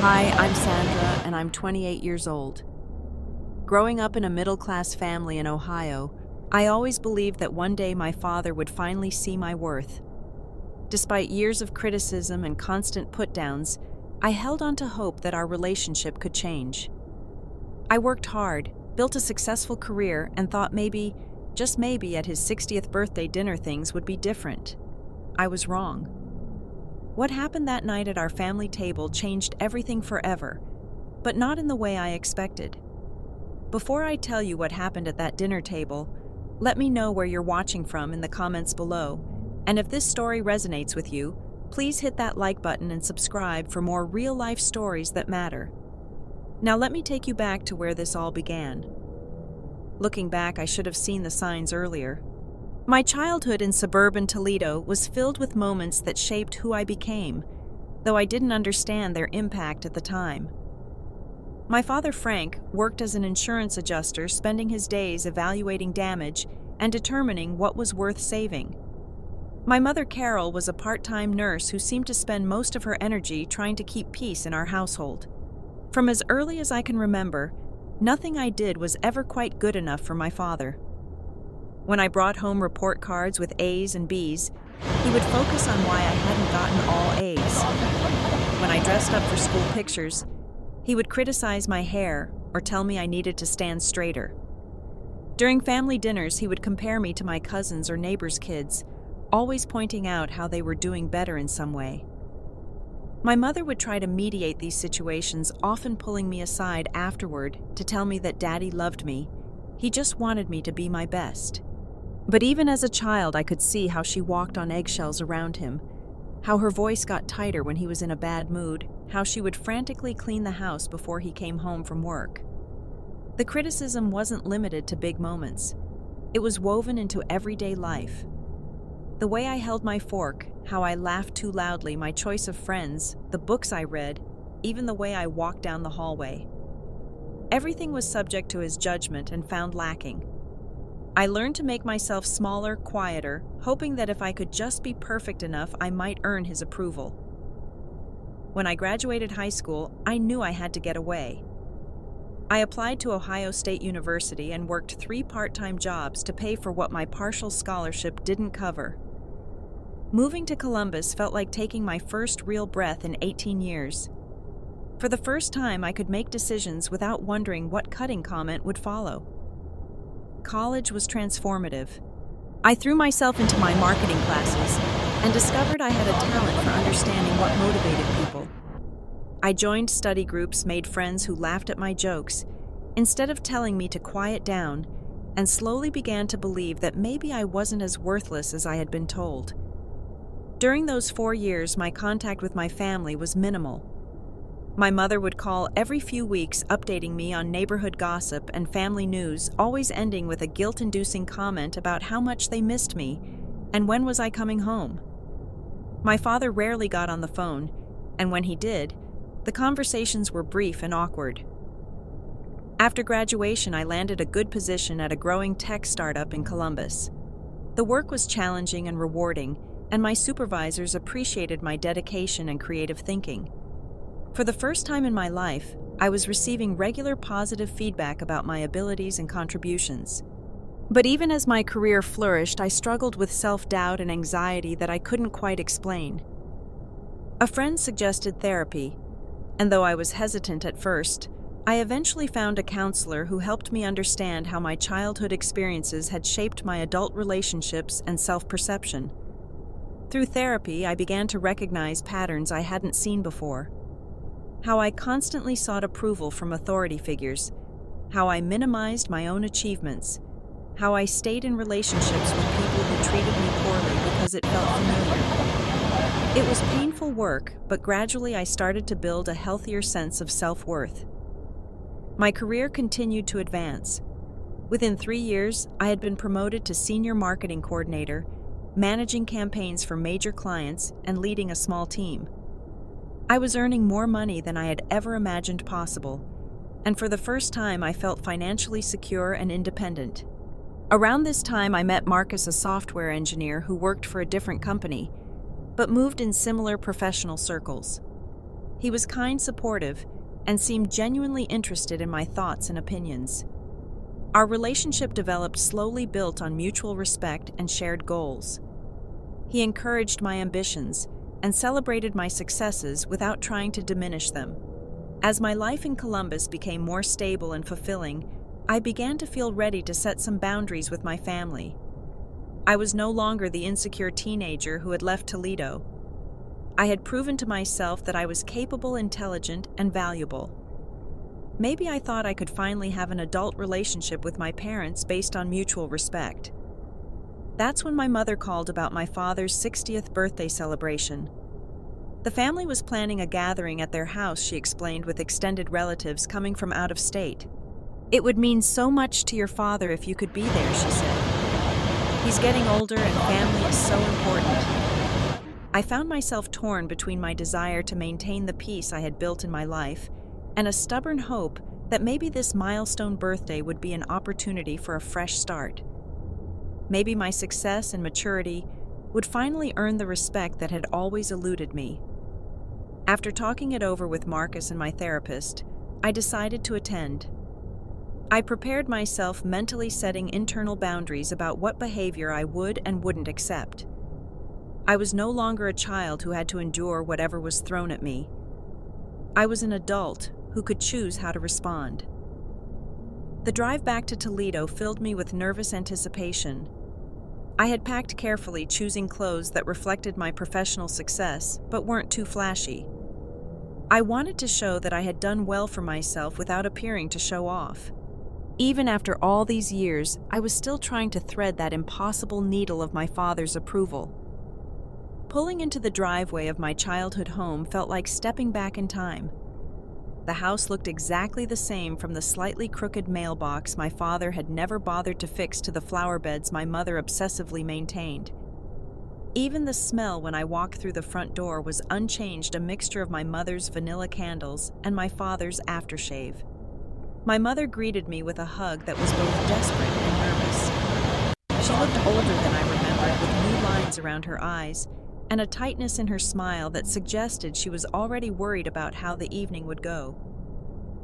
Hi, I'm Sandra, and I'm 28 years old. Growing up in a middle-class family in Ohio, I always believed that one day my father would finally see my worth. Despite years of criticism and constant put-downs, I held on to hope that our relationship could change. I worked hard, built a successful career, and thought maybe, just maybe, at his 60th birthday dinner things would be different. I was wrong. What happened that night at our family table changed everything forever, but not in the way I expected. Before I tell you what happened at that dinner table, let me know where you're watching from in the comments below, and if this story resonates with you, please hit that like button and subscribe for more real-life stories that matter. Now let me take you back to where this all began. Looking back, I should have seen the signs earlier. My childhood in suburban Toledo was filled with moments that shaped who I became, though I didn't understand their impact at the time. My father, Frank, worked as an insurance adjuster, spending his days evaluating damage and determining what was worth saving. My mother, Carol, was a part-time nurse who seemed to spend most of her energy trying to keep peace in our household. From as early as I can remember, nothing I did was ever quite good enough for my father. When I brought home report cards with A's and B's, he would focus on why I hadn't gotten all A's. When I dressed up for school pictures, he would criticize my hair or tell me I needed to stand straighter. During family dinners, he would compare me to my cousins or neighbors' kids, always pointing out how they were doing better in some way. My mother would try to mediate these situations, often pulling me aside afterward to tell me that Daddy loved me. He just wanted me to be my best. But even as a child, I could see how she walked on eggshells around him, how her voice got tighter when he was in a bad mood, how she would frantically clean the house before he came home from work. The criticism wasn't limited to big moments. It was woven into everyday life. The way I held my fork, how I laughed too loudly, my choice of friends, the books I read, even the way I walked down the hallway. Everything was subject to his judgment and found lacking. I learned to make myself smaller, quieter, hoping that if I could just be perfect enough, I might earn his approval. When I graduated high school, I knew I had to get away. I applied to Ohio State University and worked 3 part-time jobs to pay for what my partial scholarship didn't cover. Moving to Columbus felt like taking my first real breath in 18 years. For the first time, I could make decisions without wondering what cutting comment would follow. College was transformative. I threw myself into my marketing classes and discovered I had a talent for understanding what motivated people. I joined study groups, made friends who laughed at my jokes, instead of telling me to quiet down, and slowly began to believe that maybe I wasn't as worthless as I had been told. During those 4 years, my contact with my family was minimal. My mother would call every few weeks, updating me on neighborhood gossip and family news, always ending with a guilt-inducing comment about how much they missed me and when was I coming home. My father rarely got on the phone, and when he did, the conversations were brief and awkward. After graduation, I landed a good position at a growing tech startup in Columbus. The work was challenging and rewarding, and my supervisors appreciated my dedication and creative thinking. For the first time in my life, I was receiving regular positive feedback about my abilities and contributions. But even as my career flourished, I struggled with self-doubt and anxiety that I couldn't quite explain. A friend suggested therapy, and though I was hesitant at first, I eventually found a counselor who helped me understand how my childhood experiences had shaped my adult relationships and self-perception. Through therapy, I began to recognize patterns I hadn't seen before. How I constantly sought approval from authority figures, how I minimized my own achievements, how I stayed in relationships with people who treated me poorly because it felt familiar. It was painful work, but gradually I started to build a healthier sense of self-worth. My career continued to advance. Within 3 years, I had been promoted to senior marketing coordinator, managing campaigns for major clients and leading a small team. I was earning more money than I had ever imagined possible, and for the first time I felt financially secure and independent. Around this time I met Marcus, a software engineer who worked for a different company, but moved in similar professional circles. He was kind, supportive, and seemed genuinely interested in my thoughts and opinions. Our relationship developed slowly, built on mutual respect and shared goals. He encouraged my ambitions and celebrated my successes without trying to diminish them. As my life in Columbus became more stable and fulfilling, I began to feel ready to set some boundaries with my family. I was no longer the insecure teenager who had left Toledo. I had proven to myself that I was capable, intelligent, and valuable. Maybe I thought I could finally have an adult relationship with my parents based on mutual respect. That's when my mother called about my father's 60th birthday celebration. The family was planning a gathering at their house, she explained, with extended relatives coming from out of state. "It would mean so much to your father if you could be there," she said. "He's getting older and family is so important." I found myself torn between my desire to maintain the peace I had built in my life and a stubborn hope that maybe this milestone birthday would be an opportunity for a fresh start. Maybe my success and maturity would finally earn the respect that had always eluded me. After talking it over with Marcus and my therapist, I decided to attend. I prepared myself, mentally setting internal boundaries about what behavior I would and wouldn't accept. I was no longer a child who had to endure whatever was thrown at me. I was an adult who could choose how to respond. The drive back to Toledo filled me with nervous anticipation. I had packed carefully, choosing clothes that reflected my professional success but weren't too flashy. I wanted to show that I had done well for myself without appearing to show off. Even after all these years, I was still trying to thread that impossible needle of my father's approval. Pulling into the driveway of my childhood home felt like stepping back in time. The house looked exactly the same, from the slightly crooked mailbox my father had never bothered to fix to the flower beds my mother obsessively maintained. Even the smell when I walked through the front door was unchanged, a mixture of my mother's vanilla candles and my father's aftershave. My mother greeted me with a hug that was both desperate and nervous. She looked older than I remembered, with new lines around her eyes and a tightness in her smile that suggested she was already worried about how the evening would go.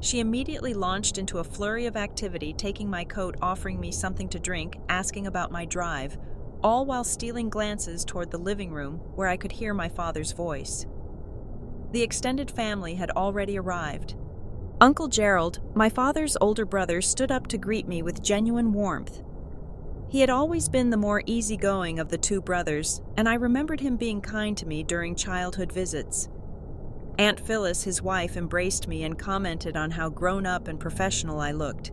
She immediately launched into a flurry of activity, taking my coat, offering me something to drink, asking about my drive, all while stealing glances toward the living room where I could hear my father's voice. The extended family had already arrived. Uncle Gerald, my father's older brother, stood up to greet me with genuine warmth. He had always been the more easygoing of the two brothers, and I remembered him being kind to me during childhood visits. Aunt Phyllis, his wife, embraced me and commented on how grown-up and professional I looked.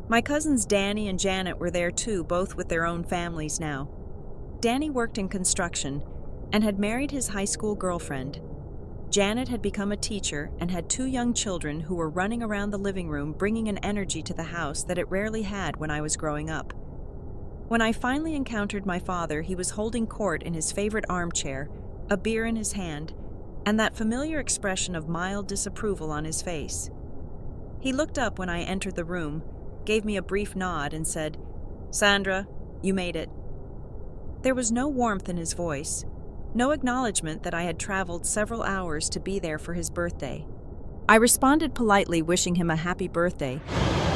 My cousins Danny and Janet were there too, both with their own families now. Danny worked in construction and had married his high school girlfriend. Janet had become a teacher and had 2 young children who were running around the living room, bringing an energy to the house that it rarely had when I was growing up. When I finally encountered my father, he was holding court in his favorite armchair, a beer in his hand, and that familiar expression of mild disapproval on his face. He looked up when I entered the room, gave me a brief nod, and said, "Sandra, you made it." There was no warmth in his voice, no acknowledgement that I had traveled several hours to be there for his birthday. I responded politely, wishing him a happy birthday,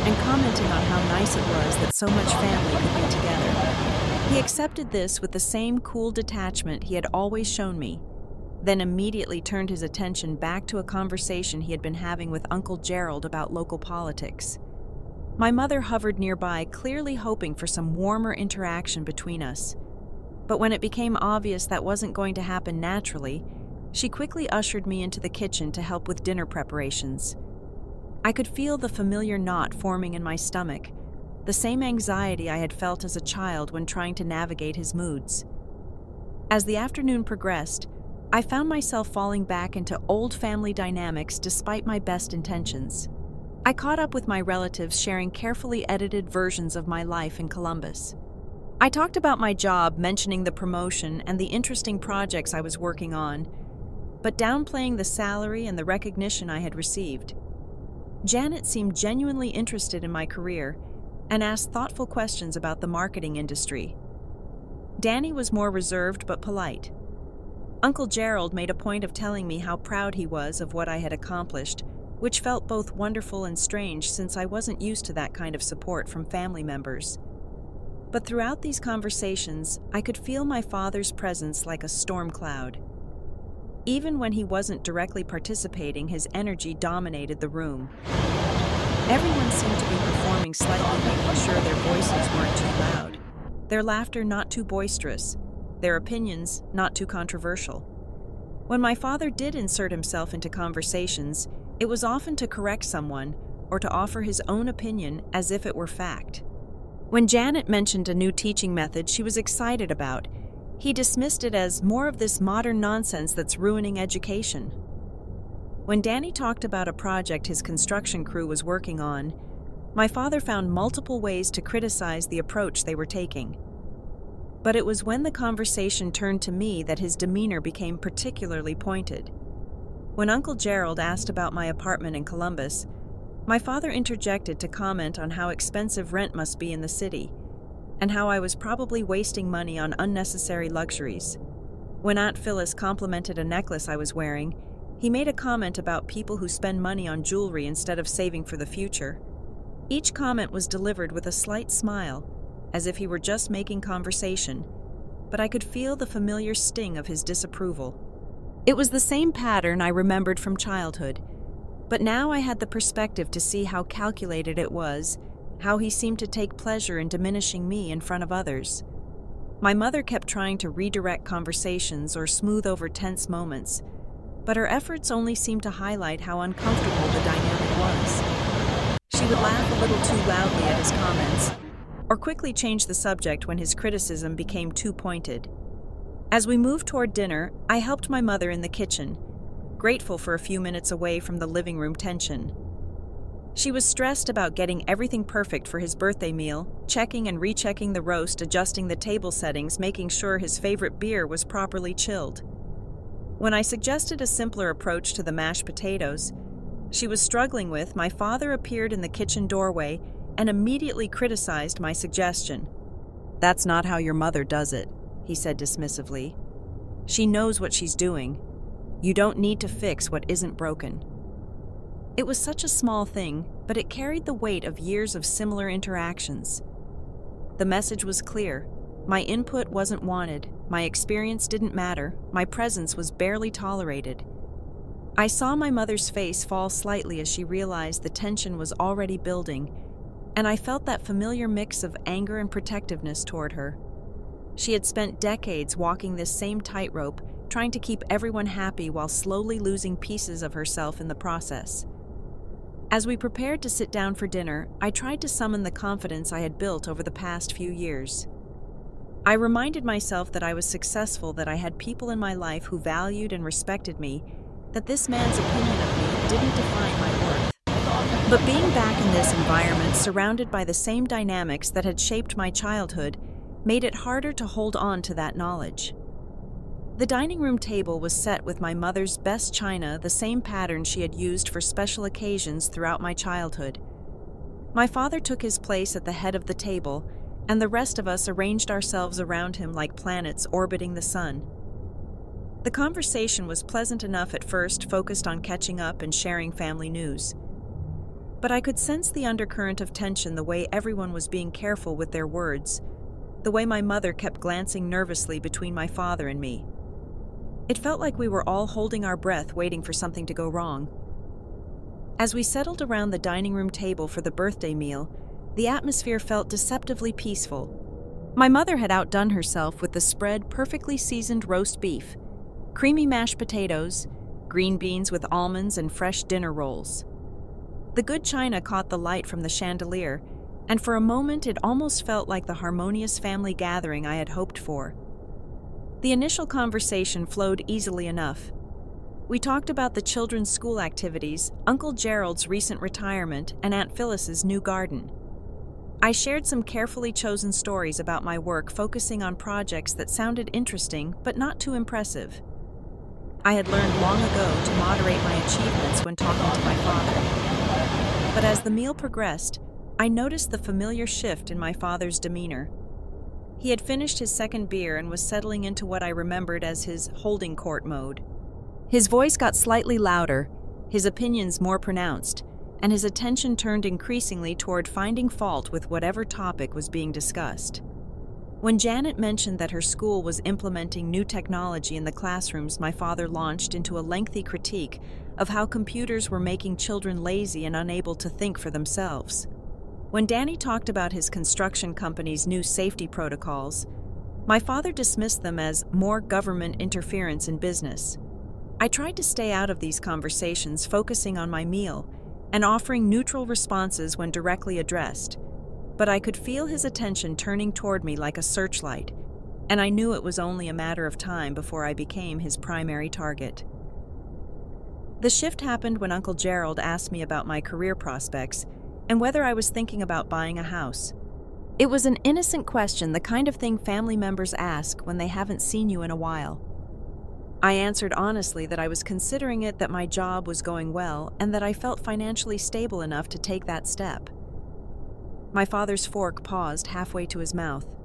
and commenting on how nice it was that so much family could be together. He accepted this with the same cool detachment he had always shown me, then immediately turned his attention back to a conversation he had been having with Uncle Gerald about local politics. My mother hovered nearby, clearly hoping for some warmer interaction between us. But when it became obvious that wasn't going to happen naturally, she quickly ushered me into the kitchen to help with dinner preparations. I could feel the familiar knot forming in my stomach, the same anxiety I had felt as a child when trying to navigate his moods. As the afternoon progressed, I found myself falling back into old family dynamics despite my best intentions. I caught up with my relatives, sharing carefully edited versions of my life in Columbus. I talked about my job, mentioning the promotion and the interesting projects I was working on, but downplaying the salary and the recognition I had received. Janet seemed genuinely interested in my career and asked thoughtful questions about the marketing industry. Danny was more reserved but polite. Uncle Gerald made a point of telling me how proud he was of what I had accomplished, which felt both wonderful and strange since I wasn't used to that kind of support from family members. But throughout these conversations, I could feel my father's presence like a storm cloud. Even when he wasn't directly participating, his energy dominated the room. Everyone seemed to be performing slightly, making sure their voices weren't too loud, their laughter not too boisterous, their opinions not too controversial. When my father did insert himself into conversations, it was often to correct someone or to offer his own opinion as if it were fact. When Janet mentioned a new teaching method she was excited about, he dismissed it as more of this modern nonsense that's ruining education. When Danny talked about a project his construction crew was working on, my father found multiple ways to criticize the approach they were taking. But it was when the conversation turned to me that his demeanor became particularly pointed. When Uncle Gerald asked about my apartment in Columbus, my father interjected to comment on how expensive rent must be in the city, and how I was probably wasting money on unnecessary luxuries. When Aunt Phyllis complimented a necklace I was wearing, he made a comment about people who spend money on jewelry instead of saving for the future. Each comment was delivered with a slight smile, as if he were just making conversation, but I could feel the familiar sting of his disapproval. It was the same pattern I remembered from childhood, but now I had the perspective to see how calculated it was, how he seemed to take pleasure in diminishing me in front of others. My mother kept trying to redirect conversations or smooth over tense moments, but her efforts only seemed to highlight how uncomfortable the dynamic was. She would laugh a little too loudly at his comments, or quickly change the subject when his criticism became too pointed. As we moved toward dinner, I helped my mother in the kitchen, grateful for a few minutes away from the living room tension. She was stressed about getting everything perfect for his birthday meal, checking and rechecking the roast, adjusting the table settings, making sure his favorite beer was properly chilled. When I suggested a simpler approach to the mashed potatoes she was struggling with, my father appeared in the kitchen doorway and immediately criticized my suggestion. "That's not how your mother does it," he said dismissively. "She knows what she's doing. You don't need to fix what isn't broken." It was such a small thing, but it carried the weight of years of similar interactions. The message was clear. My input wasn't wanted, my experience didn't matter, my presence was barely tolerated. I saw my mother's face fall slightly as she realized the tension was already building, and I felt that familiar mix of anger and protectiveness toward her. She had spent decades walking this same tightrope, trying to keep everyone happy while slowly losing pieces of herself in the process. As we prepared to sit down for dinner, I tried to summon the confidence I had built over the past few years. I reminded myself that I was successful, that I had people in my life who valued and respected me, that this man's opinion of me didn't define my worth. But being back in this environment, surrounded by the same dynamics that had shaped my childhood, made it harder to hold on to that knowledge. The dining room table was set with my mother's best china, the same pattern she had used for special occasions throughout my childhood. My father took his place at the head of the table, and the rest of us arranged ourselves around him like planets orbiting the sun. The conversation was pleasant enough at first, focused on catching up and sharing family news. But I could sense the undercurrent of tension, the way everyone was being careful with their words, the way my mother kept glancing nervously between my father and me. It felt like we were all holding our breath, waiting for something to go wrong. As we settled around the dining room table for the birthday meal, the atmosphere felt deceptively peaceful. My mother had outdone herself with the spread perfectly seasoned roast beef, creamy mashed potatoes, green beans with almonds, and fresh dinner rolls. The good china caught the light from the chandelier, and for a moment it almost felt like the harmonious family gathering I had hoped for. The initial conversation flowed easily enough. We talked about the children's school activities, Uncle Gerald's recent retirement, and Aunt Phyllis's new garden. I shared some carefully chosen stories about my work, focusing on projects that sounded interesting but not too impressive. I had learned long ago to moderate my achievements when talking to my father. But as the meal progressed, I noticed the familiar shift in my father's demeanor. He had finished his second beer and was settling into what I remembered as his holding court mode. His voice got slightly louder, his opinions more pronounced, and his attention turned increasingly toward finding fault with whatever topic was being discussed. When Janet mentioned that her school was implementing new technology in the classrooms, my father launched into a lengthy critique of how computers were making children lazy and unable to think for themselves. When Danny talked about his construction company's new safety protocols, my father dismissed them as more government interference in business. I tried to stay out of these conversations, focusing on my meal and offering neutral responses when directly addressed, but I could feel his attention turning toward me like a searchlight, and I knew it was only a matter of time before I became his primary target. The shift happened when Uncle Gerald asked me about my career prospects and whether I was thinking about buying a house. It was an innocent question, the kind of thing family members ask when they haven't seen you in a while. I answered honestly that I was considering it, that my job was going well, and that I felt financially stable enough to take that step. My father's fork paused halfway to his mouth.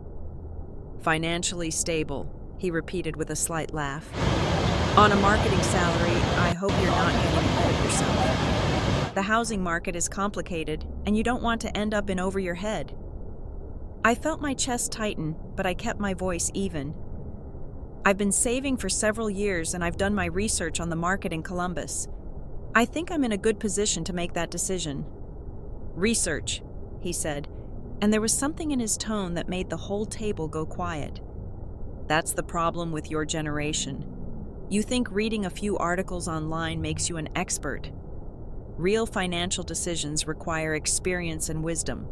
"Financially stable," he repeated with a slight laugh. "On a marketing salary, I hope you're not getting ahead of yourself. The housing market is complicated, and you don't want to end up in over your head." I felt my chest tighten, but I kept my voice even. "I've been saving for several years, and I've done my research on the market in Columbus. I think I'm in a good position to make that decision." "Research," he said, and there was something in his tone that made the whole table go quiet. "That's the problem with your generation. You think reading a few articles online makes you an expert. Real financial decisions require experience and wisdom."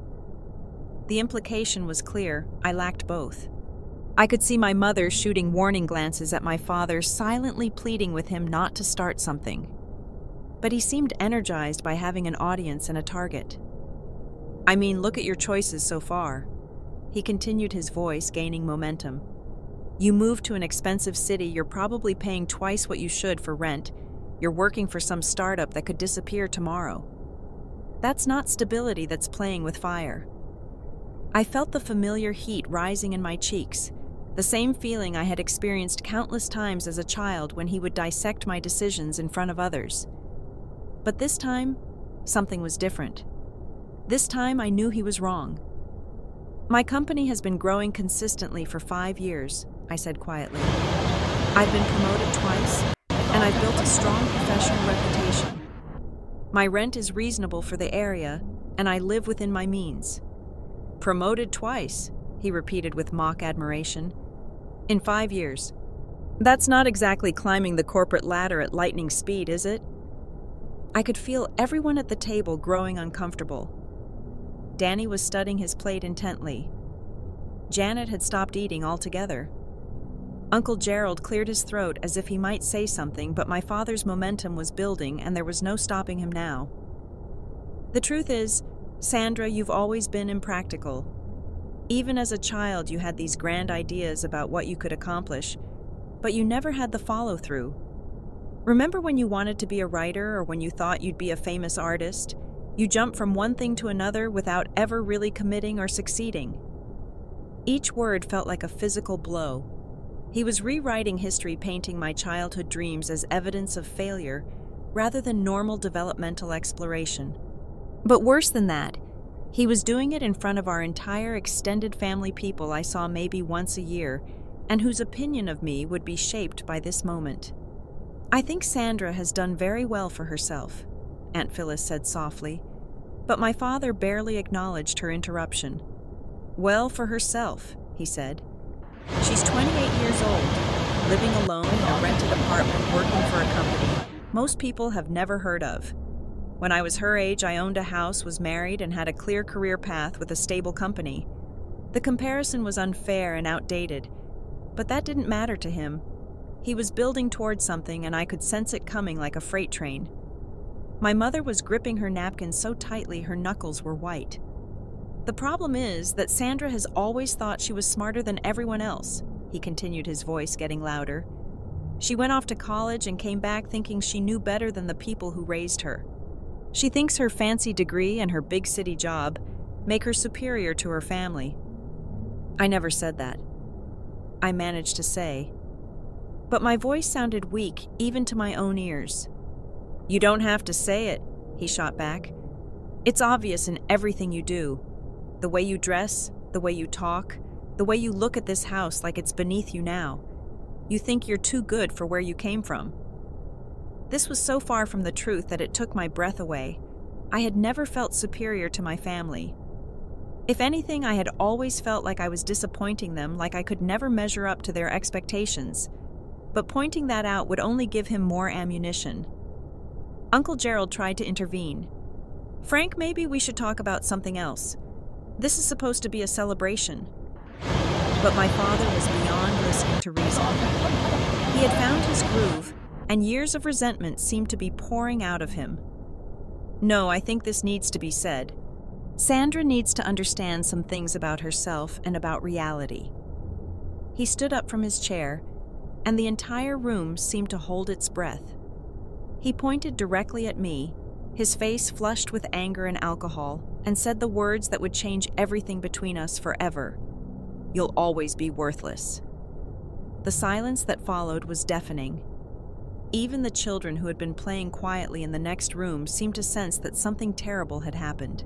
The implication was clear. I lacked both. I could see my mother shooting warning glances at my father, silently pleading with him not to start something. But he seemed energized by having an audience and a target. "I mean, look at your choices so far." He continued, his voice gaining momentum. "You moved to an expensive city, you're probably paying twice what you should for rent, you're working for some startup that could disappear tomorrow. That's not stability, that's playing with fire." I felt the familiar heat rising in my cheeks, the same feeling I had experienced countless times as a child when he would dissect my decisions in front of others. But this time, something was different. This time I knew he was wrong. "My company has been growing consistently for 5 years, I said quietly. "I've been promoted twice, and I've built a strong professional reputation. My rent is reasonable for the area, and I live within my means." "Promoted twice," he repeated with mock admiration. "In 5 years. That's not exactly climbing the corporate ladder at lightning speed, is it?" I could feel everyone at the table growing uncomfortable. Danny was studying his plate intently. Janet had stopped eating altogether. Uncle Gerald cleared his throat as if he might say something, but my father's momentum was building and there was no stopping him now. "The truth is, Sandra, you've always been impractical. Even as a child, you had these grand ideas about what you could accomplish, but you never had the follow-through. Remember when you wanted to be a writer or when you thought you'd be a famous artist? You jumped from one thing to another without ever really committing or succeeding." Each word felt like a physical blow. He was rewriting history, painting my childhood dreams as evidence of failure rather than normal developmental exploration. But worse than that, he was doing it in front of our entire extended family, people I saw maybe once a year, and whose opinion of me would be shaped by this moment. "I think Sandra has done very well for herself," Aunt Phyllis said softly, but my father barely acknowledged her interruption. "Well for herself," he said. "She's 28 years old, living alone in a rented apartment, working for a company most people have never heard of. When I was her age, I owned a house, was married, and had a clear career path with a stable company. The comparison was unfair and outdated, but that didn't matter to him. He was building towards something, and I could sense it coming like a freight train." My mother was gripping her napkin so tightly her knuckles were white. "The problem is that Sandra has always thought she was smarter than everyone else," he continued, his voice getting louder. "She went off to college and came back thinking she knew better than the people who raised her. She thinks her fancy degree and her big city job make her superior to her family. I never said that, I managed to say. But my voice sounded weak even to my own ears. You don't have to say it, he shot back. It's obvious in everything you do. The way you dress, the way you talk, the way you look at this house like it's beneath you now. You think you're too good for where you came from. This was so far from the truth that it took my breath away. I had never felt superior to my family. If anything, I had always felt like I was disappointing them, like I could never measure up to their expectations. But pointing that out would only give him more ammunition. Uncle Gerald tried to intervene. Frank, maybe we should talk about something else. This is supposed to be a celebration. But my father was beyond listening to reason. He had found his groove, and years of resentment seemed to be pouring out of him. No, I think this needs to be said. Sandra needs to understand some things about herself and about reality. He stood up from his chair, and the entire room seemed to hold its breath. He pointed directly at me, his face flushed with anger and alcohol, and said the words that would change everything between us forever. You'll always be worthless. The silence that followed was deafening. Even the children who had been playing quietly in the next room seemed to sense that something terrible had happened.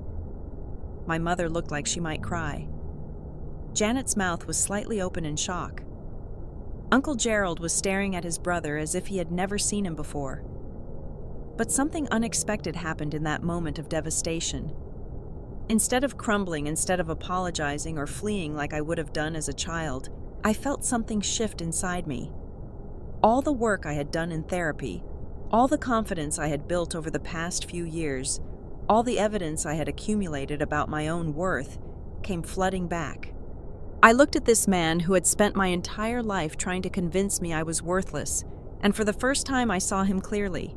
My mother looked like she might cry. Janet's mouth was slightly open in shock. Uncle Gerald was staring at his brother as if he had never seen him before. But something unexpected happened in that moment of devastation. Instead of crumbling, instead of apologizing or fleeing like I would have done as a child, I felt something shift inside me. All the work I had done in therapy, all the confidence I had built over the past few years, all the evidence I had accumulated about my own worth, came flooding back. I looked at this man who had spent my entire life trying to convince me I was worthless, and for the first time I saw him clearly.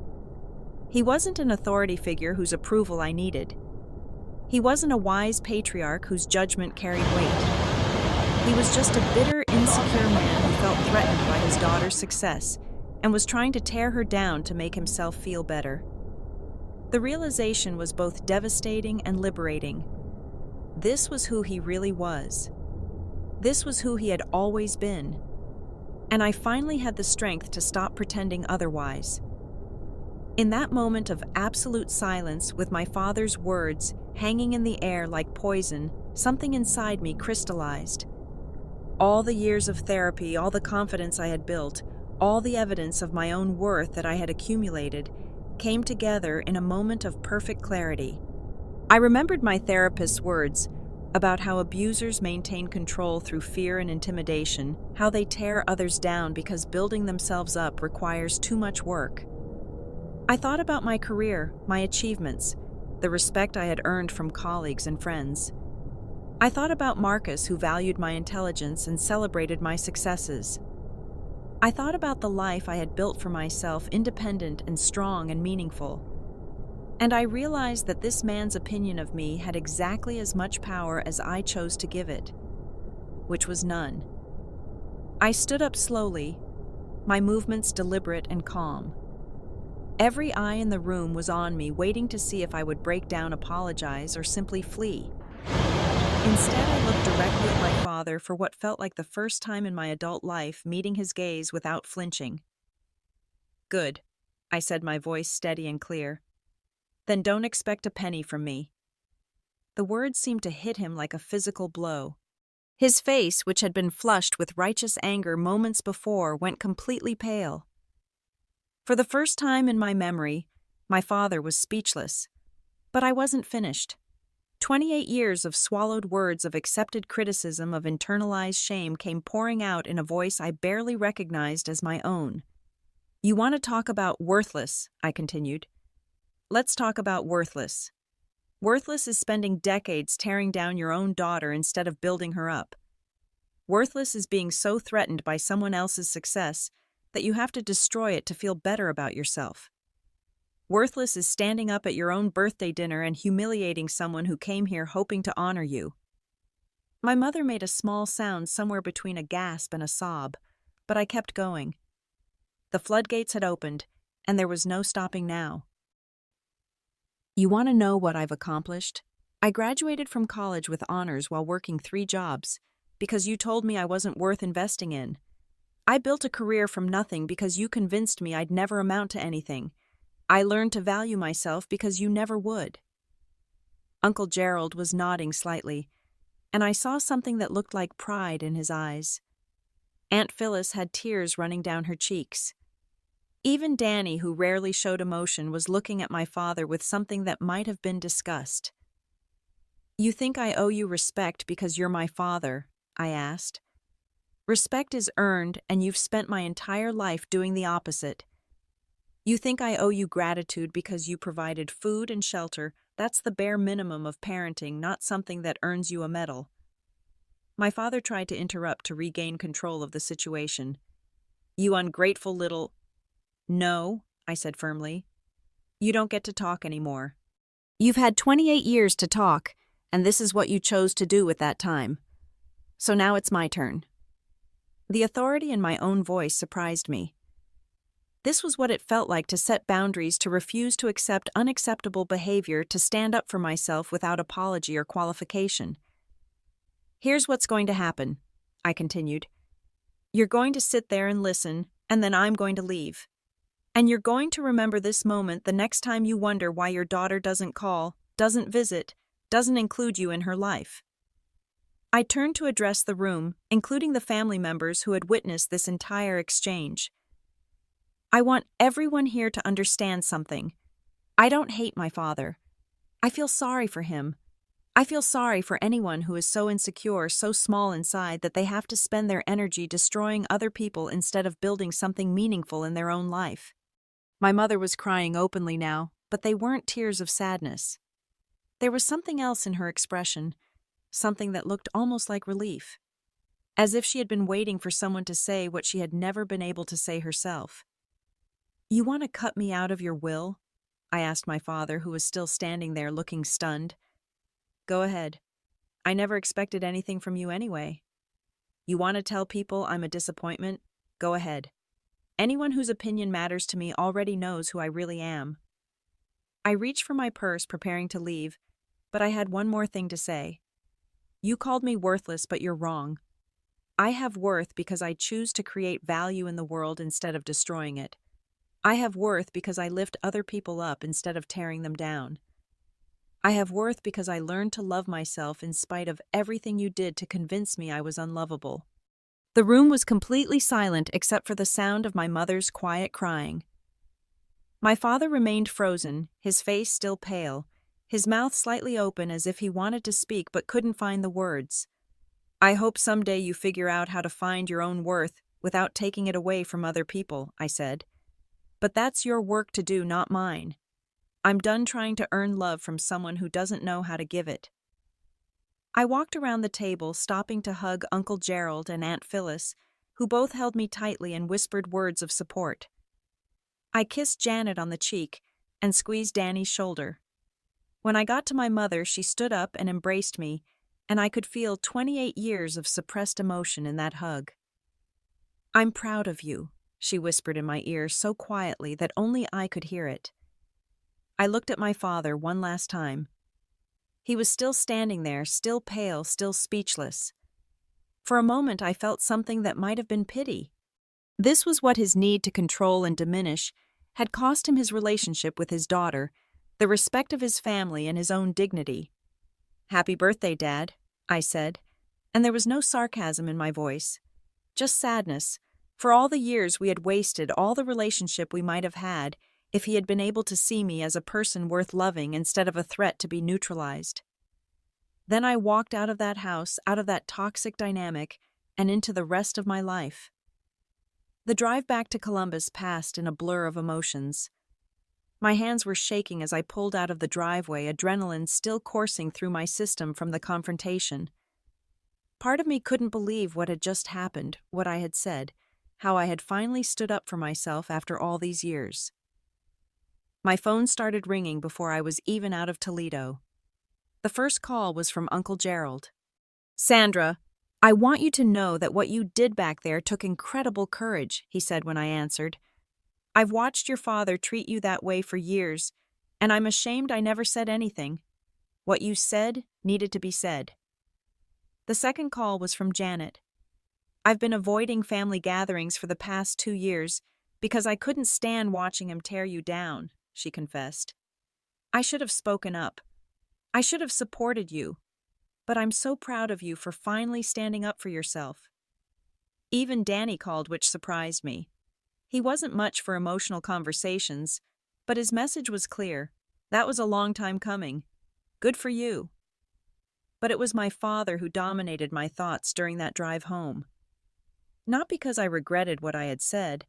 He wasn't an authority figure whose approval I needed. He wasn't a wise patriarch whose judgment carried weight. He was just a bitter, insecure man who felt threatened by his daughter's success and was trying to tear her down to make himself feel better. The realization was both devastating and liberating. This was who he really was. This was who he had always been. And I finally had the strength to stop pretending otherwise. In that moment of absolute silence, with my father's words hanging in the air like poison, something inside me crystallized. All the years of therapy, all the confidence I had built, all the evidence of my own worth that I had accumulated, came together in a moment of perfect clarity. I remembered my therapist's words about how abusers maintain control through fear and intimidation, how they tear others down because building themselves up requires too much work. I thought about my career, my achievements, the respect I had earned from colleagues and friends. I thought about Marcus, who valued my intelligence and celebrated my successes. I thought about the life I had built for myself, independent and strong and meaningful. And I realized that this man's opinion of me had exactly as much power as I chose to give it, which was none. I stood up slowly, my movements deliberate and calm. Every eye in the room was on me, waiting to see if I would break down, apologize, or simply flee. Instead, I looked directly at my father for what felt like the first time in my adult life, meeting his gaze without flinching. Good, I said, my voice steady and clear. Then don't expect a penny from me. The words seemed to hit him like a physical blow. His face, which had been flushed with righteous anger moments before, went completely pale. For the first time in my memory, my father was speechless. But I wasn't finished. 28 years of swallowed words, of accepted criticism, of internalized shame came pouring out in a voice I barely recognized as my own. You want to talk about worthless, I continued. Let's talk about worthless. Worthless is spending decades tearing down your own daughter instead of building her up. Worthless is being so threatened by someone else's success that you have to destroy it to feel better about yourself. Worthless is standing up at your own birthday dinner and humiliating someone who came here hoping to honor you. My mother made a small sound somewhere between a gasp and a sob, but I kept going. The floodgates had opened, and there was no stopping now. You want to know what I've accomplished? I graduated from college with honors while working 3 jobs, because you told me I wasn't worth investing in. I built a career from nothing because you convinced me I'd never amount to anything. I learned to value myself because you never would." Uncle Gerald was nodding slightly, and I saw something that looked like pride in his eyes. Aunt Phyllis had tears running down her cheeks. Even Danny, who rarely showed emotion, was looking at my father with something that might have been disgust. "You think I owe you respect because you're my father?" I asked. "Respect is earned, and you've spent my entire life doing the opposite. You think I owe you gratitude because you provided food and shelter. That's the bare minimum of parenting, not something that earns you a medal." My father tried to interrupt to regain control of the situation. "You ungrateful little—" "No," I said firmly. "You don't get to talk anymore. You've had 28 years to talk, and this is what you chose to do with that time. So now it's my turn." The authority in my own voice surprised me. This was what it felt like to set boundaries, to refuse to accept unacceptable behavior, to stand up for myself without apology or qualification. "Here's what's going to happen," I continued. "You're going to sit there and listen, and then I'm going to leave. And you're going to remember this moment the next time you wonder why your daughter doesn't call, doesn't visit, doesn't include you in her life." I turned to address the room, including the family members who had witnessed this entire exchange. "I want everyone here to understand something. I don't hate my father. I feel sorry for him. I feel sorry for anyone who is so insecure, so small inside that they have to spend their energy destroying other people instead of building something meaningful in their own life." My mother was crying openly now, but they weren't tears of sadness. There was something else in her expression, something that looked almost like relief, as if she had been waiting for someone to say what she had never been able to say herself. "You want to cut me out of your will?" I asked my father, who was still standing there looking stunned. "Go ahead. I never expected anything from you anyway. You want to tell people I'm a disappointment? Go ahead. Anyone whose opinion matters to me already knows who I really am." I reached for my purse, preparing to leave, but I had one more thing to say. "You called me worthless, but you're wrong. I have worth because I choose to create value in the world instead of destroying it. I have worth because I lift other people up instead of tearing them down. I have worth because I learned to love myself in spite of everything you did to convince me I was unlovable." The room was completely silent except for the sound of my mother's quiet crying. My father remained frozen, his face still pale, his mouth slightly open as if he wanted to speak but couldn't find the words. "I hope someday you figure out how to find your own worth without taking it away from other people," I said. "But that's your work to do, not mine. I'm done trying to earn love from someone who doesn't know how to give it." I walked around the table, stopping to hug Uncle Gerald and Aunt Phyllis, who both held me tightly and whispered words of support. I kissed Janet on the cheek and squeezed Danny's shoulder. When I got to my mother, she stood up and embraced me, and I could feel 28 years of suppressed emotion in that hug. "I'm proud of you," she whispered in my ear so quietly that only I could hear it. I looked at my father one last time. He was still standing there, still pale, still speechless. For a moment I felt something that might have been pity. This was what his need to control and diminish had cost him: his relationship with his daughter, the respect of his family, and his own dignity. "Happy birthday, Dad," I said, and there was no sarcasm in my voice, just sadness, for all the years we had wasted, all the relationship we might have had, if he had been able to see me as a person worth loving instead of a threat to be neutralized. Then I walked out of that house, out of that toxic dynamic, and into the rest of my life. The drive back to Columbus passed in a blur of emotions. My hands were shaking as I pulled out of the driveway, adrenaline still coursing through my system from the confrontation. Part of me couldn't believe what had just happened, what I had said, how I had finally stood up for myself after all these years. My phone started ringing before I was even out of Toledo. The first call was from Uncle Gerald. "Sandra, I want you to know that what you did back there took incredible courage," he said when I answered. "I've watched your father treat you that way for years, and I'm ashamed I never said anything. What you said needed to be said." The second call was from Janet. I've been avoiding family gatherings for the past 2 years because I couldn't stand watching him tear you down, she confessed. I should have spoken up. I should have supported you. But I'm so proud of you for finally standing up for yourself. Even Danny called, which surprised me. He wasn't much for emotional conversations, but his message was clear. That was a long time coming. Good for you. But it was my father who dominated my thoughts during that drive home. Not because I regretted what I had said,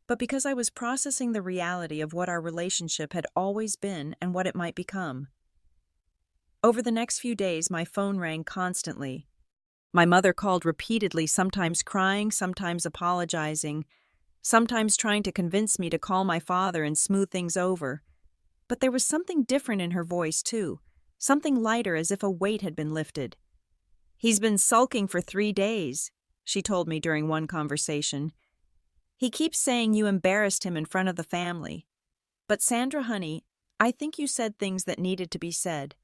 but because I was processing the reality of what our relationship had always been and what it might become. Over the next few days, my phone rang constantly. My mother called repeatedly, sometimes crying, sometimes apologizing, sometimes trying to convince me to call my father and smooth things over. But there was something different in her voice, too, something lighter, as if a weight had been lifted. "He's been sulking for 3 days, she told me during one conversation. "He keeps saying you embarrassed him in front of the family. But Sandra, honey, I think you said things that needed to be said.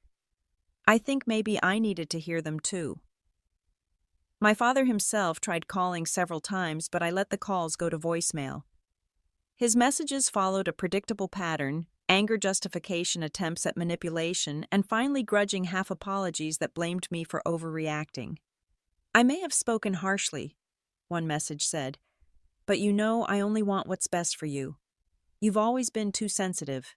I think maybe I needed to hear them too." My father himself tried calling several times, but I let the calls go to voicemail. His messages followed a predictable pattern: anger, justification, attempts at manipulation, and finally grudging half apologies that blamed me for overreacting. "I may have spoken harshly," one message said, "but you know I only want what's best for you. You've always been too sensitive.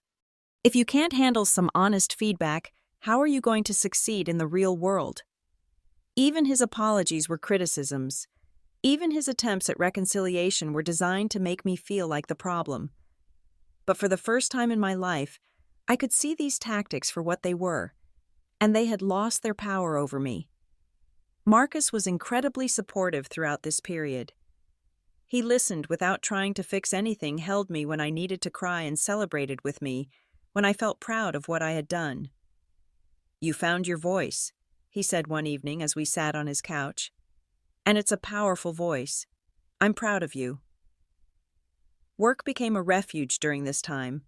If you can't handle some honest feedback, how are you going to succeed in the real world?" Even his apologies were criticisms. Even his attempts at reconciliation were designed to make me feel like the problem. But for the first time in my life, I could see these tactics for what they were, and they had lost their power over me. Marcus was incredibly supportive throughout this period. He listened without trying to fix anything, held me when I needed to cry, and celebrated with me when I felt proud of what I had done. "You found your voice," he said one evening as we sat on his couch. "And it's a powerful voice. I'm proud of you." Work became a refuge during this time.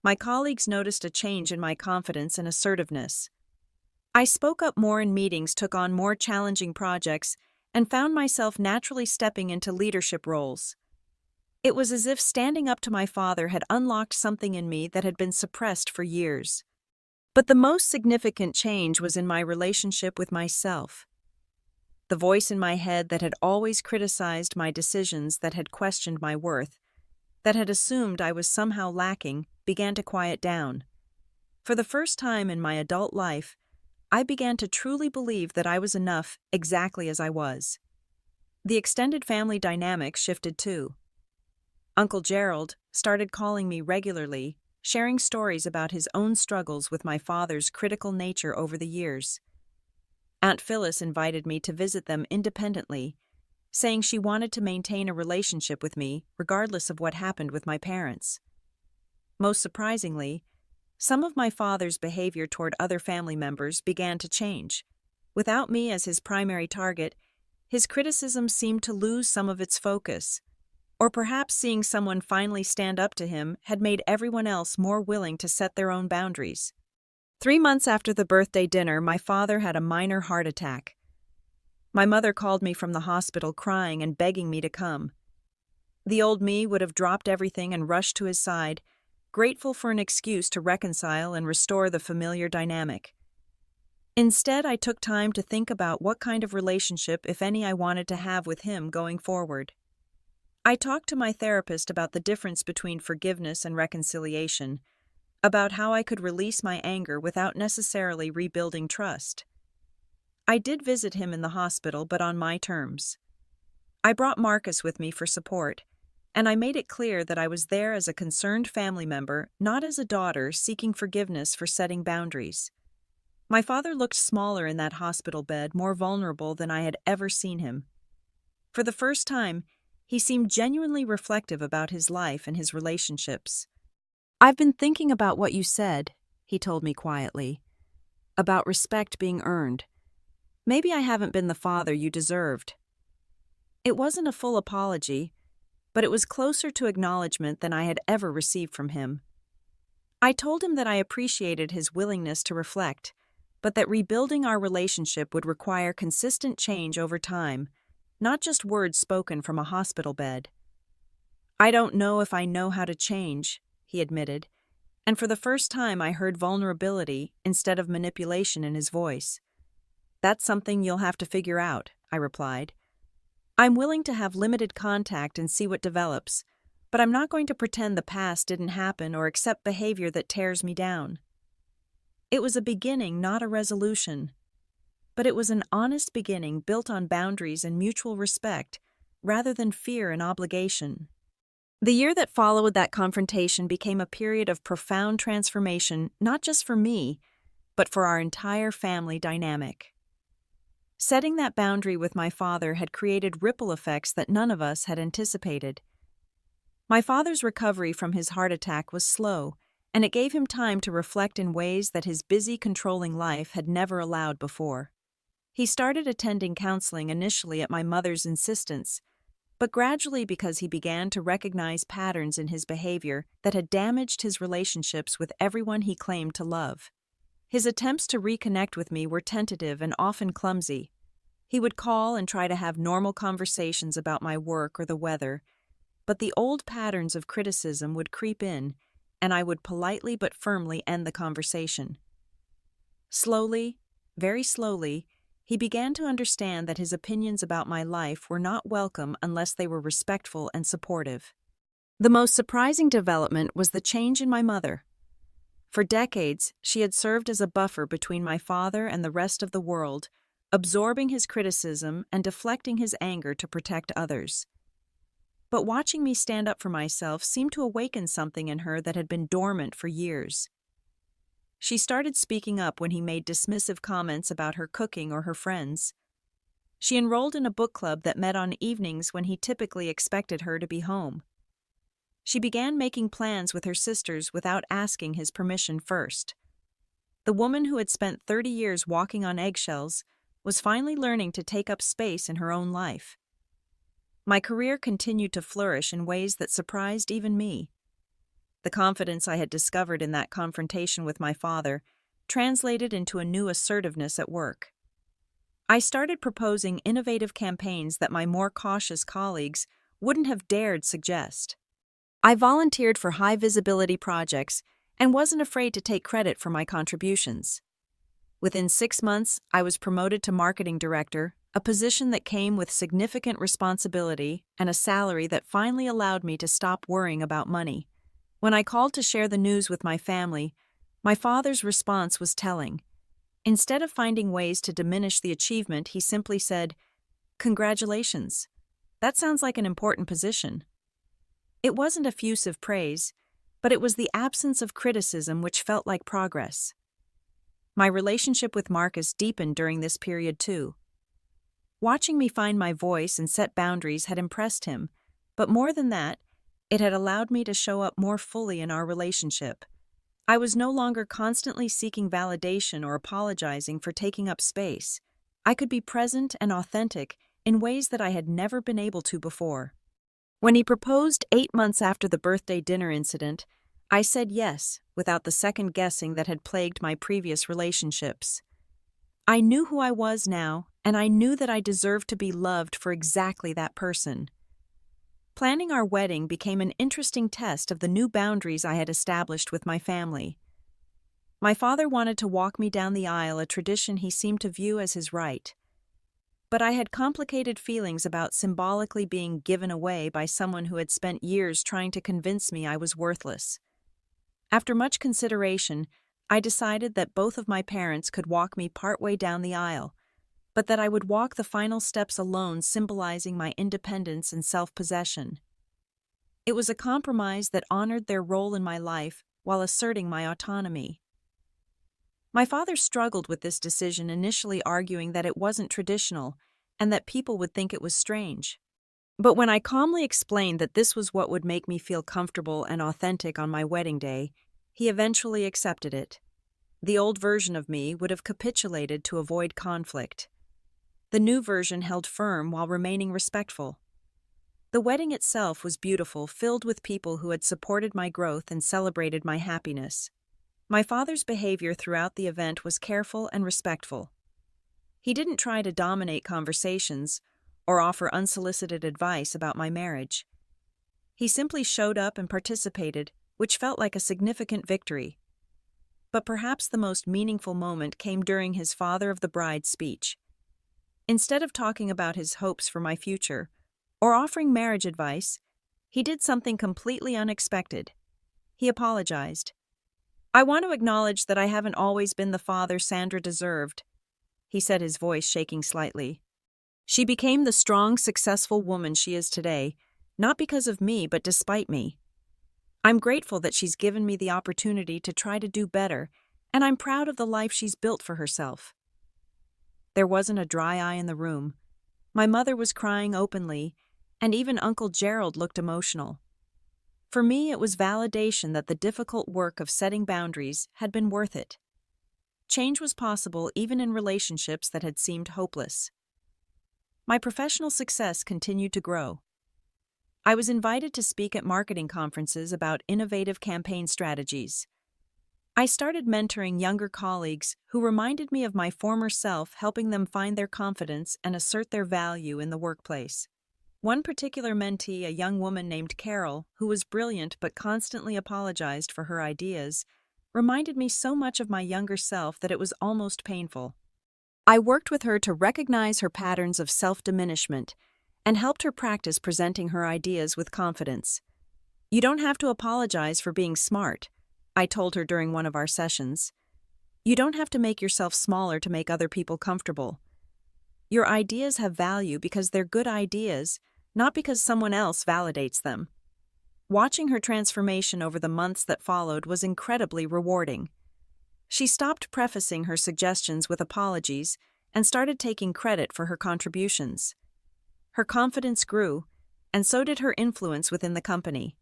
My colleagues noticed a change in my confidence and assertiveness. I spoke up more in meetings, took on more challenging projects, and found myself naturally stepping into leadership roles. It was as if standing up to my father had unlocked something in me that had been suppressed for years. But the most significant change was in my relationship with myself. The voice in my head that had always criticized my decisions, that had questioned my worth, that had assumed I was somehow lacking, began to quiet down. For the first time in my adult life, I began to truly believe that I was enough exactly as I was. The extended family dynamic shifted too. Uncle Gerald started calling me regularly, sharing stories about his own struggles with my father's critical nature over the years. Aunt Phyllis invited me to visit them independently, saying she wanted to maintain a relationship with me regardless of what happened with my parents. Most surprisingly, some of my father's behavior toward other family members began to change. Without me as his primary target, his criticism seemed to lose some of its focus. Or perhaps seeing someone finally stand up to him had made everyone else more willing to set their own boundaries. 3 months after the birthday dinner, my father had a minor heart attack. My mother called me from the hospital crying and begging me to come. The old me would have dropped everything and rushed to his side, grateful for an excuse to reconcile and restore the familiar dynamic. Instead, I took time to think about what kind of relationship, if any, I wanted to have with him going forward. I talked to my therapist about the difference between forgiveness and reconciliation, about how I could release my anger without necessarily rebuilding trust. I did visit him in the hospital, but on my terms. I brought Marcus with me for support, and I made it clear that I was there as a concerned family member, not as a daughter seeking forgiveness for setting boundaries. My father looked smaller in that hospital bed, more vulnerable than I had ever seen him. For the first time, he seemed genuinely reflective about his life and his relationships. "I've been thinking about what you said," he told me quietly, "about respect being earned. Maybe I haven't been the father you deserved." It wasn't a full apology, but it was closer to acknowledgement than I had ever received from him. I told him that I appreciated his willingness to reflect, but that rebuilding our relationship would require consistent change over time, not just words spoken from a hospital bed. "I don't know if I know how to change," he admitted, and for the first time I heard vulnerability instead of manipulation in his voice. "That's something you'll have to figure out," I replied. "I'm willing to have limited contact and see what develops, but I'm not going to pretend the past didn't happen or accept behavior that tears me down." It was a beginning, not a resolution. But it was an honest beginning built on boundaries and mutual respect, rather than fear and obligation. The year that followed that confrontation became a period of profound transformation, not just for me, but for our entire family dynamic. Setting that boundary with my father had created ripple effects that none of us had anticipated. My father's recovery from his heart attack was slow, and it gave him time to reflect in ways that his busy, controlling life had never allowed before. He started attending counseling initially at my mother's insistence, but gradually because he began to recognize patterns in his behavior that had damaged his relationships with everyone he claimed to love. His attempts to reconnect with me were tentative and often clumsy. He would call and try to have normal conversations about my work or the weather, but the old patterns of criticism would creep in, and I would politely but firmly end the conversation. Slowly, very slowly, he began to understand that his opinions about my life were not welcome unless they were respectful and supportive. The most surprising development was the change in my mother. For decades, she had served as a buffer between my father and the rest of the world, absorbing his criticism and deflecting his anger to protect others. But watching me stand up for myself seemed to awaken something in her that had been dormant for years. She started speaking up when he made dismissive comments about her cooking or her friends. She enrolled in a book club that met on evenings when he typically expected her to be home. She began making plans with her sisters without asking his permission first. The woman who had spent 30 years walking on eggshells was finally learning to take up space in her own life. My career continued to flourish in ways that surprised even me. The confidence I had discovered in that confrontation with my father translated into a new assertiveness at work. I started proposing innovative campaigns that my more cautious colleagues wouldn't have dared suggest. I volunteered for high-visibility projects and wasn't afraid to take credit for my contributions. Within 6 months, I was promoted to marketing director, a position that came with significant responsibility and a salary that finally allowed me to stop worrying about money. When I called to share the news with my family, my father's response was telling. Instead of finding ways to diminish the achievement, he simply said, "Congratulations. That sounds like an important position." It wasn't effusive praise, but it was the absence of criticism which felt like progress. My relationship with Marcus deepened during this period too. Watching me find my voice and set boundaries had impressed him, but more than that, it had allowed me to show up more fully in our relationship. I was no longer constantly seeking validation or apologizing for taking up space. I could be present and authentic in ways that I had never been able to before. When he proposed 8 months after the birthday dinner incident, I said yes, without the second guessing that had plagued my previous relationships. I knew who I was now, and I knew that I deserved to be loved for exactly that person. Planning our wedding became an interesting test of the new boundaries I had established with my family. My father wanted to walk me down the aisle, a tradition he seemed to view as his right. But I had complicated feelings about symbolically being given away by someone who had spent years trying to convince me I was worthless. After much consideration, I decided that both of my parents could walk me partway down the aisle, but that I would walk the final steps alone, symbolizing my independence and self-possession. It was a compromise that honored their role in my life while asserting my autonomy. My father struggled with this decision, initially arguing that it wasn't traditional and that people would think it was strange. But when I calmly explained that this was what would make me feel comfortable and authentic on my wedding day, he eventually accepted it. The old version of me would have capitulated to avoid conflict. The new version held firm while remaining respectful. The wedding itself was beautiful, filled with people who had supported my growth and celebrated my happiness. My father's behavior throughout the event was careful and respectful. He didn't try to dominate conversations or offer unsolicited advice about my marriage. He simply showed up and participated, which felt like a significant victory. But perhaps the most meaningful moment came during his father of the bride speech. Instead of talking about his hopes for my future or offering marriage advice, he did something completely unexpected. He apologized. "I want to acknowledge that I haven't always been the father Sandra deserved," he said, his voice shaking slightly. "She became the strong, successful woman she is today, not because of me, but despite me. I'm grateful that she's given me the opportunity to try to do better, and I'm proud of the life she's built for herself." There wasn't a dry eye in the room. My mother was crying openly, and even Uncle Gerald looked emotional. For me, it was validation that the difficult work of setting boundaries had been worth it. Change was possible even in relationships that had seemed hopeless. My professional success continued to grow. I was invited to speak at marketing conferences about innovative campaign strategies. I started mentoring younger colleagues who reminded me of my former self, helping them find their confidence and assert their value in the workplace. One particular mentee, a young woman named Carol, who was brilliant but constantly apologized for her ideas, reminded me so much of my younger self that it was almost painful. I worked with her to recognize her patterns of self-diminishment and helped her practice presenting her ideas with confidence. "You don't have to apologize for being smart," I told her during one of our sessions. "You don't have to make yourself smaller to make other people comfortable. Your ideas have value because they're good ideas, not because someone else validates them." Watching her transformation over the months that followed was incredibly rewarding. She stopped prefacing her suggestions with apologies and started taking credit for her contributions. Her confidence grew, and so did her influence within the company.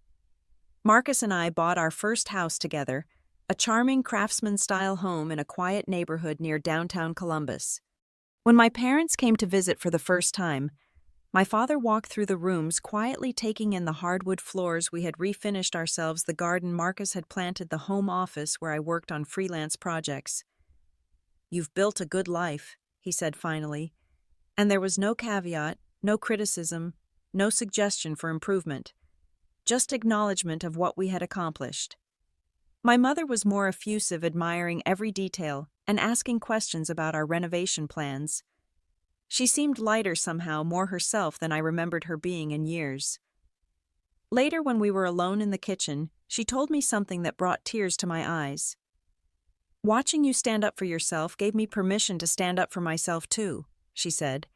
Marcus and I bought our first house together, a charming craftsman-style home in a quiet neighborhood near downtown Columbus. When my parents came to visit for the first time, my father walked through the rooms quietly, taking in the hardwood floors we had refinished ourselves, the garden Marcus had planted, the home office where I worked on freelance projects. "You've built a good life," he said finally, and there was no caveat, no criticism, no suggestion for improvement, just acknowledgement of what we had accomplished. My mother was more effusive, admiring every detail and asking questions about our renovation plans. She seemed lighter somehow, more herself than I remembered her being in years. Later, when we were alone in the kitchen, she told me something that brought tears to my eyes. "Watching you stand up for yourself gave me permission to stand up for myself too," she said.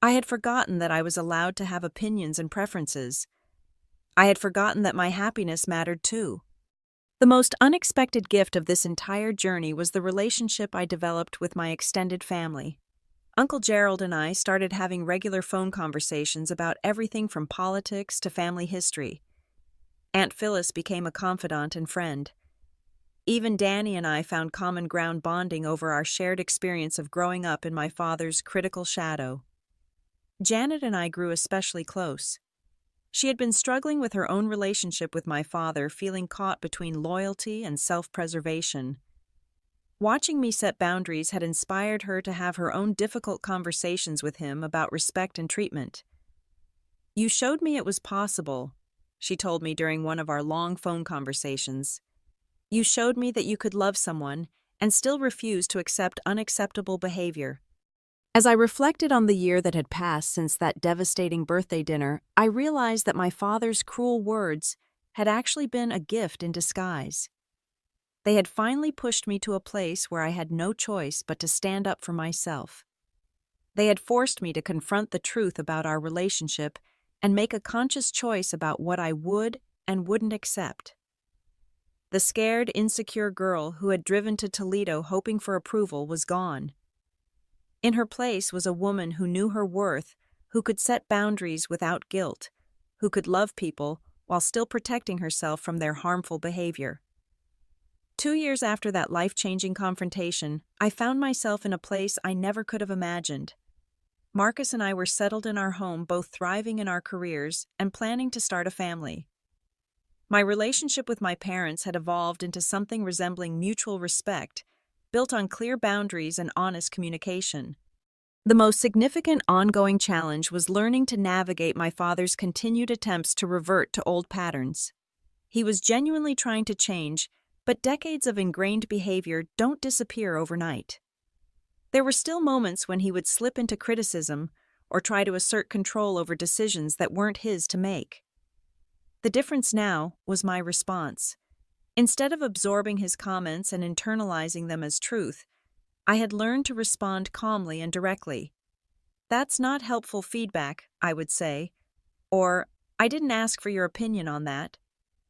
"I had forgotten that I was allowed to have opinions and preferences. I had forgotten that my happiness mattered too." The most unexpected gift of this entire journey was the relationship I developed with my extended family. Uncle Gerald and I started having regular phone conversations about everything from politics to family history. Aunt Phyllis became a confidant and friend. Even Danny and I found common ground, bonding over our shared experience of growing up in my father's critical shadow. Janet and I grew especially close. She had been struggling with her own relationship with my father, feeling caught between loyalty and self-preservation. Watching me set boundaries had inspired her to have her own difficult conversations with him about respect and treatment. "You showed me it was possible," she told me during one of our long phone conversations. "You showed me that you could love someone and still refuse to accept unacceptable behavior." As I reflected on the year that had passed since that devastating birthday dinner, I realized that my father's cruel words had actually been a gift in disguise. They had finally pushed me to a place where I had no choice but to stand up for myself. They had forced me to confront the truth about our relationship and make a conscious choice about what I would and wouldn't accept. The scared, insecure girl who had driven to Toledo hoping for approval was gone. In her place was a woman who knew her worth, who could set boundaries without guilt, who could love people while still protecting herself from their harmful behavior. 2 years after that life-changing confrontation, I found myself in a place I never could have imagined. Marcus and I were settled in our home, both thriving in our careers and planning to start a family. My relationship with my parents had evolved into something resembling mutual respect, built on clear boundaries and honest communication. The most significant ongoing challenge was learning to navigate my father's continued attempts to revert to old patterns. He was genuinely trying to change, but decades of ingrained behavior don't disappear overnight. There were still moments when he would slip into criticism or try to assert control over decisions that weren't his to make. The difference now was my response. Instead of absorbing his comments and internalizing them as truth, I had learned to respond calmly and directly. "That's not helpful feedback," I would say, or "I didn't ask for your opinion on that,"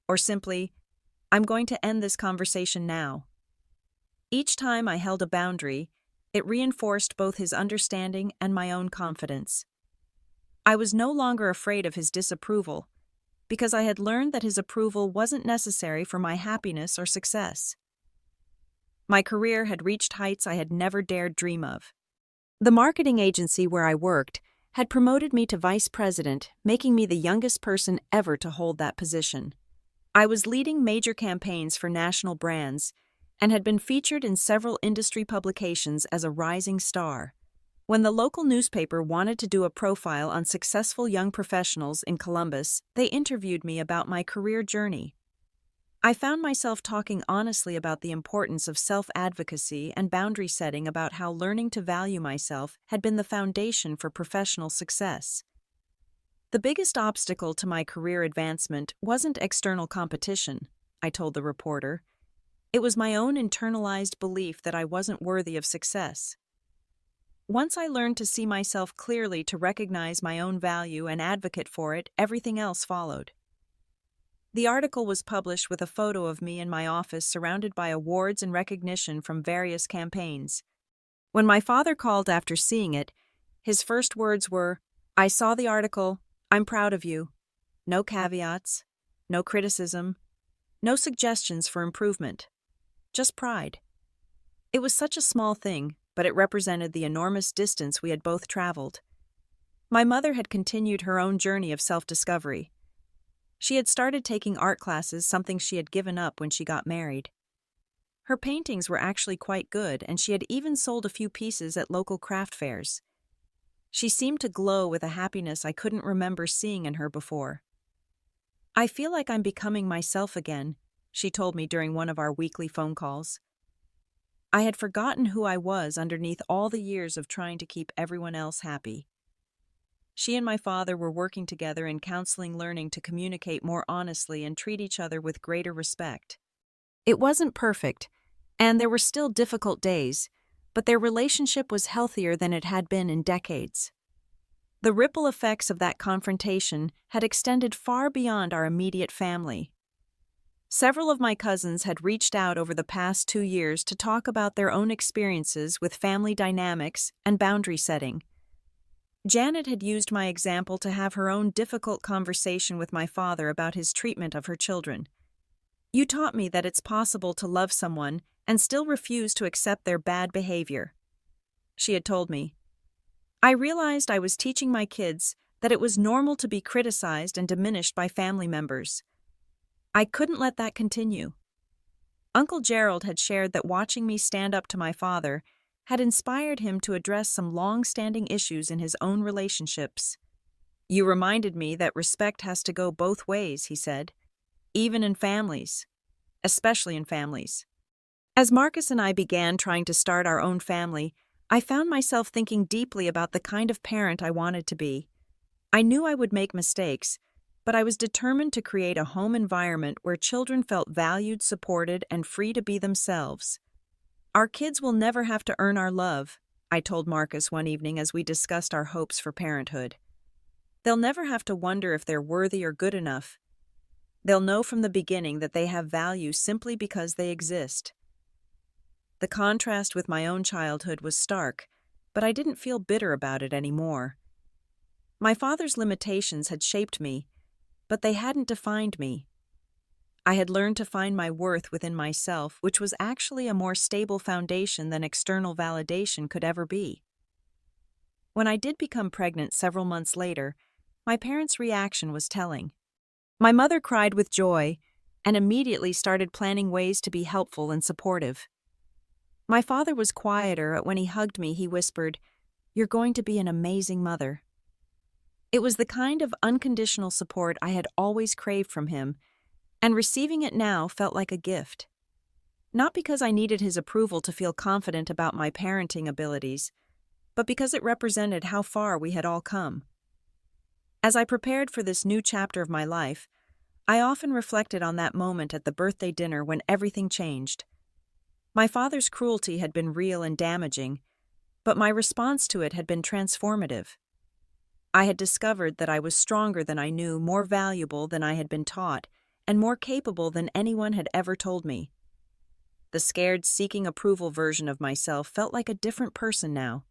or simply, "I'm going to end this conversation now." Each time I held a boundary, it reinforced both his understanding and my own confidence. I was no longer afraid of his disapproval, because I had learned that his approval wasn't necessary for my happiness or success. My career had reached heights I had never dared dream of. The marketing agency where I worked had promoted me to vice president, making me the youngest person ever to hold that position. I was leading major campaigns for national brands and had been featured in several industry publications as a rising star. When the local newspaper wanted to do a profile on successful young professionals in Columbus, they interviewed me about my career journey. I found myself talking honestly about the importance of self-advocacy and boundary setting, about how learning to value myself had been the foundation for professional success. The biggest obstacle to my career advancement wasn't external competition, I told the reporter. It was my own internalized belief that I wasn't worthy of success. Once I learned to see myself clearly, to recognize my own value and advocate for it, everything else followed. The article was published with a photo of me in my office surrounded by awards and recognition from various campaigns. When my father called after seeing it, his first words were, "I saw the article, I'm proud of you." No caveats, no criticism, no suggestions for improvement. Just pride. It was such a small thing, but it represented the enormous distance we had both traveled. My mother had continued her own journey of self-discovery. She had started taking art classes, something she had given up when she got married. Her paintings were actually quite good, and she had even sold a few pieces at local craft fairs. She seemed to glow with a happiness I couldn't remember seeing in her before. "I feel like I'm becoming myself again," she told me during one of our weekly phone calls. I had forgotten who I was underneath all the years of trying to keep everyone else happy. She and my father were working together in counseling, learning to communicate more honestly and treat each other with greater respect. It wasn't perfect, and there were still difficult days, but their relationship was healthier than it had been in decades. The ripple effects of that confrontation had extended far beyond our immediate family. Several of my cousins had reached out over the past 2 years to talk about their own experiences with family dynamics and boundary setting. Janet had used my example to have her own difficult conversation with my father about his treatment of her children. "You taught me that it's possible to love someone and still refuse to accept their bad behavior," she had told me. I realized I was teaching my kids that it was normal to be criticized and diminished by family members. I couldn't let that continue. Uncle Gerald had shared that watching me stand up to my father had inspired him to address some long-standing issues in his own relationships. "You reminded me that respect has to go both ways," he said, "even in families, especially in families." As Marcus and I began trying to start our own family, I found myself thinking deeply about the kind of parent I wanted to be. I knew I would make mistakes, but I was determined to create a home environment where children felt valued, supported, and free to be themselves. "Our kids will never have to earn our love," I told Marcus one evening as we discussed our hopes for parenthood. "They'll never have to wonder if they're worthy or good enough. They'll know from the beginning that they have value simply because they exist." The contrast with my own childhood was stark, but I didn't feel bitter about it anymore. My father's limitations had shaped me, but they hadn't defined me. I had learned to find my worth within myself, which was actually a more stable foundation than external validation could ever be. When I did become pregnant several months later, my parents' reaction was telling. My mother cried with joy and immediately started planning ways to be helpful and supportive. My father was quieter, but when he hugged me, he whispered, "You're going to be an amazing mother." It was the kind of unconditional support I had always craved from him, and receiving it now felt like a gift. Not because I needed his approval to feel confident about my parenting abilities, but because it represented how far we had all come. As I prepared for this new chapter of my life, I often reflected on that moment at the birthday dinner when everything changed. My father's cruelty had been real and damaging, but my response to it had been transformative. I had discovered that I was stronger than I knew, more valuable than I had been taught, and more capable than anyone had ever told me. The scared, seeking approval version of myself felt like a different person now.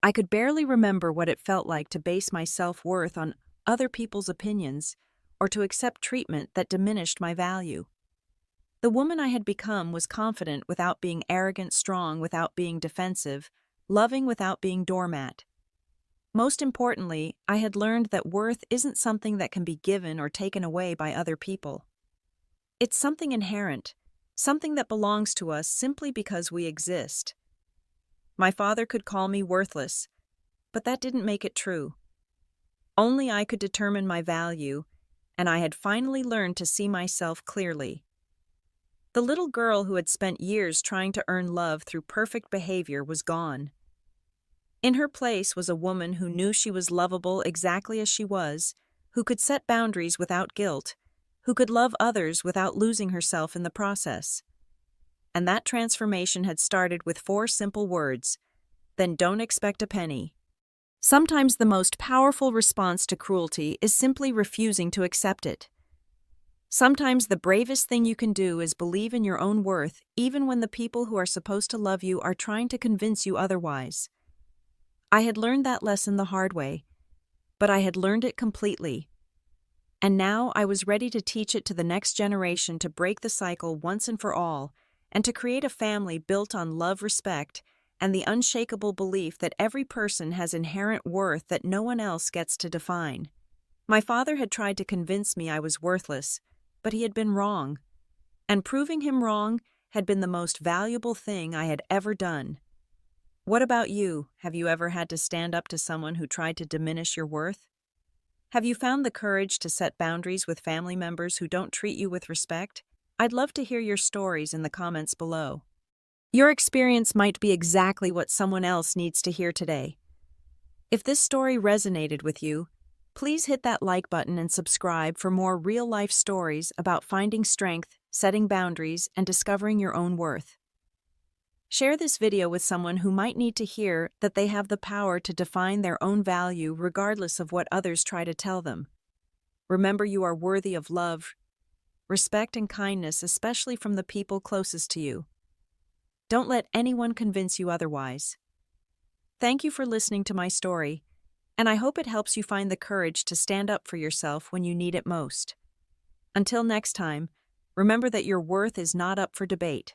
I could barely remember what it felt like to base my self-worth on other people's opinions or to accept treatment that diminished my value. The woman I had become was confident without being arrogant, strong without being defensive, loving without being doormat. Most importantly, I had learned that worth isn't something that can be given or taken away by other people. It's something inherent, something that belongs to us simply because we exist. My father could call me worthless, but that didn't make it true. Only I could determine my value, and I had finally learned to see myself clearly. The little girl who had spent years trying to earn love through perfect behavior was gone. In her place was a woman who knew she was lovable exactly as she was, who could set boundaries without guilt, who could love others without losing herself in the process. And that transformation had started with 4 simple words: "Then don't expect a penny." Sometimes the most powerful response to cruelty is simply refusing to accept it. Sometimes the bravest thing you can do is believe in your own worth, even when the people who are supposed to love you are trying to convince you otherwise. I had learned that lesson the hard way, but I had learned it completely. And now I was ready to teach it to the next generation, to break the cycle once and for all, and to create a family built on love, respect, and the unshakable belief that every person has inherent worth that no one else gets to define. My father had tried to convince me I was worthless, but he had been wrong. And proving him wrong had been the most valuable thing I had ever done. What about you? Have you ever had to stand up to someone who tried to diminish your worth? Have you found the courage to set boundaries with family members who don't treat you with respect? I'd love to hear your stories in the comments below. Your experience might be exactly what someone else needs to hear today. If this story resonated with you, please hit that like button and subscribe for more real-life stories about finding strength, setting boundaries, and discovering your own worth. Share this video with someone who might need to hear that they have the power to define their own value regardless of what others try to tell them. Remember, you are worthy of love, respect, and kindness, especially from the people closest to you. Don't let anyone convince you otherwise. Thank you for listening to my story, and I hope it helps you find the courage to stand up for yourself when you need it most. Until next time, remember that your worth is not up for debate.